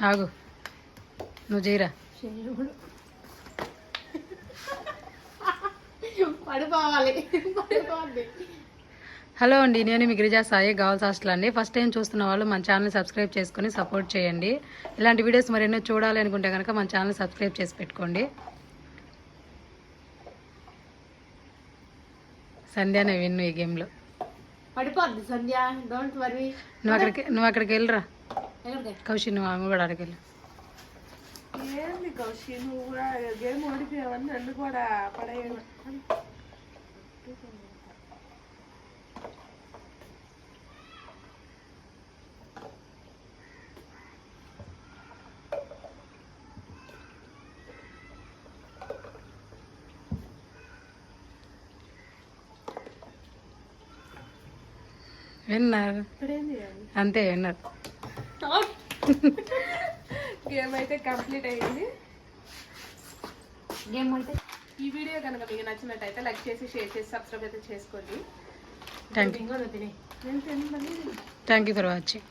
ఆగు నువ్వు చేయరా. హలో అండి, నేను మీ గిరిజా సాయి గర్ల్స్ హాస్టల్ అండి. ఫస్ట్ టైం చూస్తున్న వాళ్ళు మన ఛానల్ సబ్స్క్రైబ్ చేసుకొని సపోర్ట్ చేయండి. ఇలాంటి వీడియోస్ మరెన్నో చూడాలి అనుకుంటే కనుక మన ఛానల్ సబ్స్క్రైబ్ చేసి పెట్టుకోండి. సంధ్యానే విన్ను ఈ గేమ్లో. పడిపోద్ది సంధ్య, డోంట్ వరీ. నువ్వు అక్కడికి వెళ్ళరా కౌశి, నువ్వు కూడా అక్కడికి వెళ్ళు. ఏంది కౌశి, నువ్వు కూడా గేమ్ ఓడిపోయావని నన్ను కూడా పడేయ. విన్నారు అంతే, విన్నారు. గేమ్ అయితే కంప్లీట్ అయింది. గేమ్ అయితే ఈ వీడియో కనుక మీకు నచ్చినట్టయితే లైక్ చేసి షేర్ చేసి సబ్స్క్రైబ్ అయితే చేసుకోండి. Thank you for watching.